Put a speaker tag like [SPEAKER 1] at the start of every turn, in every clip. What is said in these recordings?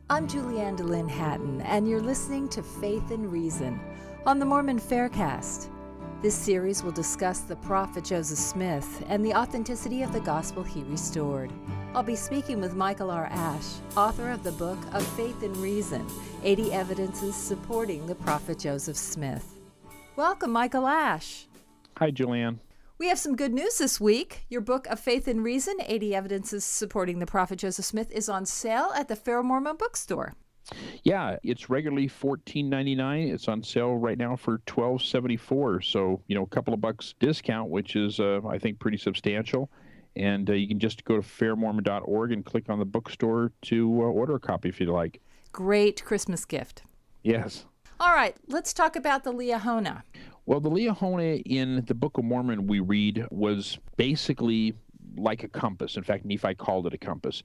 [SPEAKER 1] I'm Julianne DeLynn Hatton, and you're listening to Faith and Reason on the Mormon Faircast. This series will discuss the prophet Joseph Smith and the authenticity of the gospel he restored. I'll be speaking with Michael R. Ash, author of the book of Faith and Reason, 80 Evidences Supporting the Prophet Joseph Smith. Welcome, Michael Ash.
[SPEAKER 2] Hi, Julianne.
[SPEAKER 1] We have some good news this week. Your book of Faith and Reason, 80 Evidences Supporting the Prophet Joseph Smith, is on sale at the Fair Mormon Bookstore.
[SPEAKER 2] Yeah, it's regularly $14.99. It's on sale right now for $12.74. So, a couple of bucks discount, which is, I think, pretty substantial. And you can just go to fairmormon.org and click on the bookstore to order a copy if you'd like.
[SPEAKER 1] Great Christmas gift.
[SPEAKER 2] Yes.
[SPEAKER 1] All right, let's talk about the Liahona.
[SPEAKER 2] Well, the Liahona in the Book of Mormon we read was basically like a compass. In fact, Nephi called it a compass.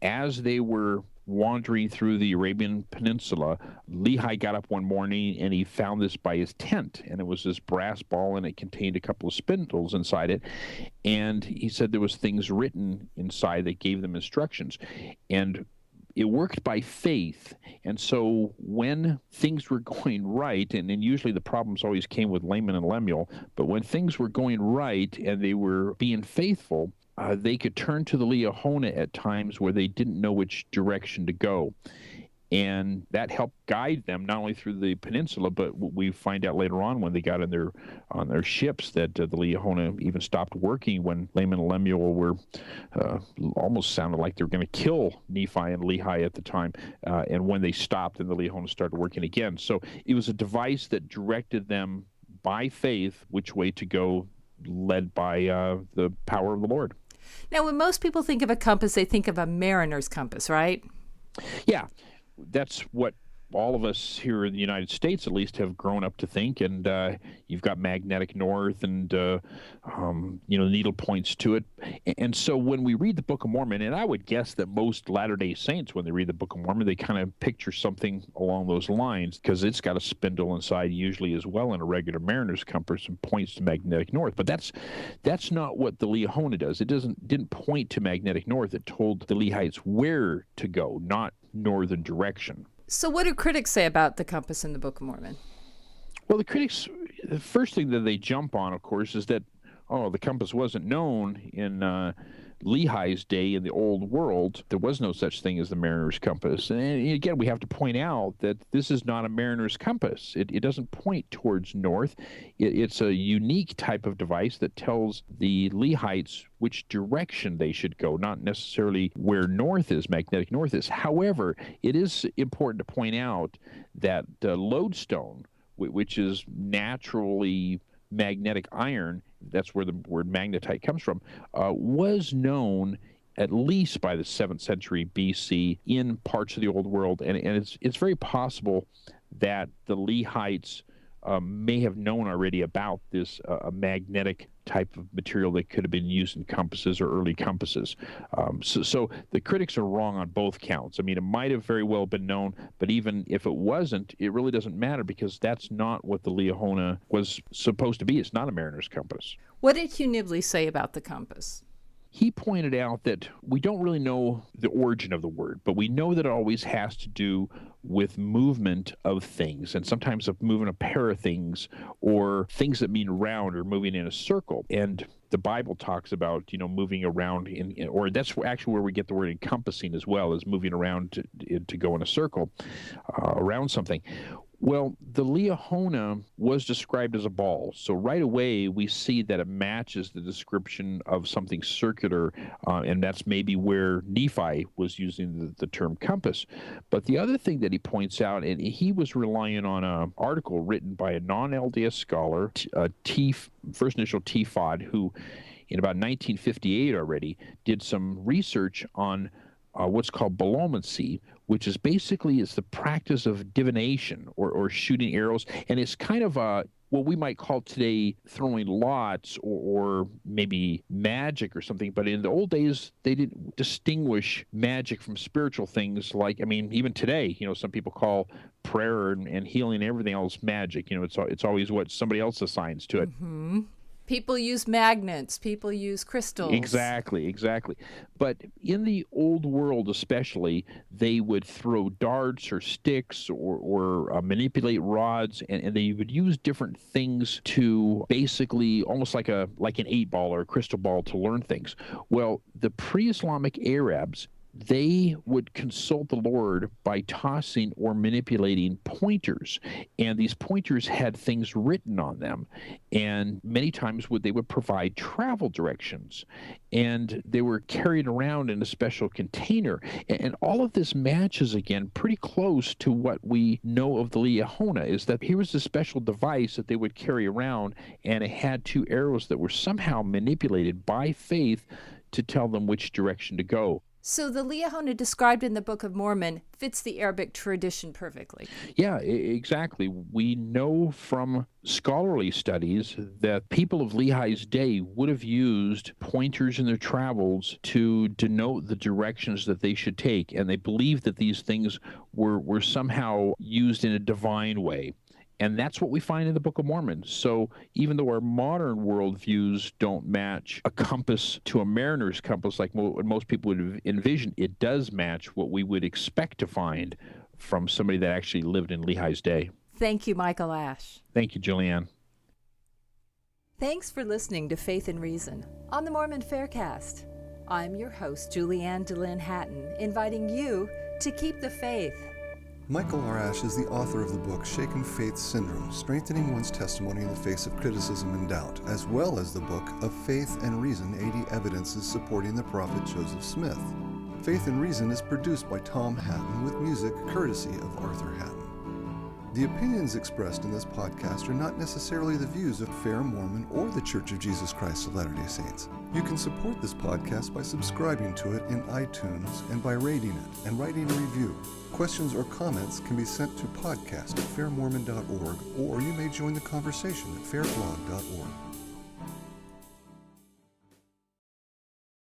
[SPEAKER 2] As they were wandering through the Arabian Peninsula, Lehi got up one morning and he found this by his tent, and it was this brass ball and it contained a couple of spindles inside it, and he said there was things written inside that gave them instructions, and it worked by faith. And so when things were going right, and usually the problems always came with Laman and Lemuel, but when things were going right and they were being faithful, they could turn to the Liahona at times where they didn't know which direction to go. And that helped guide them not only through the peninsula, but we find out later on when they got on their ships that the Liahona even stopped working when Laman and Lemuel were almost sounded like they were going to kill Nephi and Lehi at the time. And when they stopped, then the Liahona started working again. So it was a device that directed them by faith which way to go, led by the power of the Lord.
[SPEAKER 1] Now, when most people think of a compass, they think of a mariner's compass, right?
[SPEAKER 2] Yeah. That's what all of us here in the United States, at least, have grown up to think. And you've got magnetic north and, needle points to it. And so when we read the Book of Mormon, and I would guess that most Latter-day Saints, when they read the Book of Mormon, they kind of picture something along those lines because it's got a spindle inside usually as well in a regular mariner's compass and points to magnetic north. But that's not what the Liahona does. It didn't point to magnetic north. It told the Lehites where to go, not northern direction.
[SPEAKER 1] So what do critics say about the compass in the Book of Mormon?
[SPEAKER 2] Well, the critics, the first thing that they jump on, of course, is that, the compass wasn't known in Lehi's day in the old world. There was no such thing as the mariner's compass. And again, we have to point out that this is not a mariner's compass. It doesn't point towards north. It's a unique type of device that tells the Lehites which direction they should go, not necessarily where north is, magnetic north is. However, it is important to point out that lodestone, which is naturally magnetic iron, that's where the word magnetite comes from, was known at least by the 7th century BC in parts of the Old World. And it's very possible that the Lehites may have known already about this magnetic type of material that could have been used in compasses or early compasses. So the critics are wrong on both counts. I mean, it might have very well been known, but even if it wasn't, it really doesn't matter because that's not what the Liahona was supposed to be. It's not a mariner's compass.
[SPEAKER 1] What did Hugh Nibley say about the compass?
[SPEAKER 2] He pointed out that we don't really know the origin of the word, but we know that it always has to do with movement of things, and sometimes of moving a pair of things, or things that mean round or moving in a circle. And the Bible talks about, moving around or that's actually where we get the word encompassing as well, as moving around to go in a circle around something. Well, the Liahona was described as a ball, so right away we see that it matches the description of something circular, and that's maybe where Nephi was using the term compass. But the other thing that he points out, and he was relying on an article written by a non-LDS scholar, first initial T-Fod, who in about 1958 already did some research on what's called bolomancy, which is basically the practice of divination or shooting arrows. And it's kind of what we might call today throwing lots or maybe magic or something. But in the old days, they didn't distinguish magic from spiritual things. Like, I mean, even today, some people call prayer and healing and everything else magic. It's always what somebody else assigns to it.
[SPEAKER 1] Mm-hmm. People use magnets. People use crystals.
[SPEAKER 2] Exactly. But in the old world especially, they would throw darts or sticks or manipulate rods, and they would use different things to basically almost like an 8-ball or a crystal ball to learn things. Well, the pre-Islamic Arabs, they would consult the Lord by tossing or manipulating pointers, and these pointers had things written on them, and many times they would provide travel directions, and they were carried around in a special container, and all of this matches again pretty close to what we know of the Liahona, is that here was a special device that they would carry around, and it had 2 arrows that were somehow manipulated by faith to tell them which direction to go.
[SPEAKER 1] So the Liahona described in the Book of Mormon fits the Arabic tradition perfectly.
[SPEAKER 2] Yeah, exactly. We know from scholarly studies that people of Lehi's day would have used pointers in their travels to denote the directions that they should take, and they believed that these things were somehow used in a divine way. And that's what we find in the Book of Mormon. So even though our modern worldviews don't match a compass to a mariner's compass like most people would envision, it does match what we would expect to find from somebody that actually lived in Lehi's day.
[SPEAKER 1] Thank you, Michael Ash.
[SPEAKER 2] Thank you, Julianne.
[SPEAKER 1] Thanks for listening to Faith and Reason on the Mormon Faircast. I'm your host, Julianne DeLynn Hatton, inviting you to keep the faith.
[SPEAKER 3] Michael R. Ash is the author of the book Shaken Faith Syndrome, Strengthening One's Testimony in the Face of Criticism and Doubt, as well as the book of Faith and Reason, 80 Evidences Supporting the Prophet Joseph Smith. Faith and Reason is produced by Tom Hatton with music courtesy of Arthur Hatton. The opinions expressed in this podcast are not necessarily the views of Fair Mormon or the Church of Jesus Christ of Latter-day Saints. You can support this podcast by subscribing to it in iTunes and by rating it and writing a review. Questions or comments can be sent to podcast@fairmormon.org, or you may join the conversation at fairblog.org.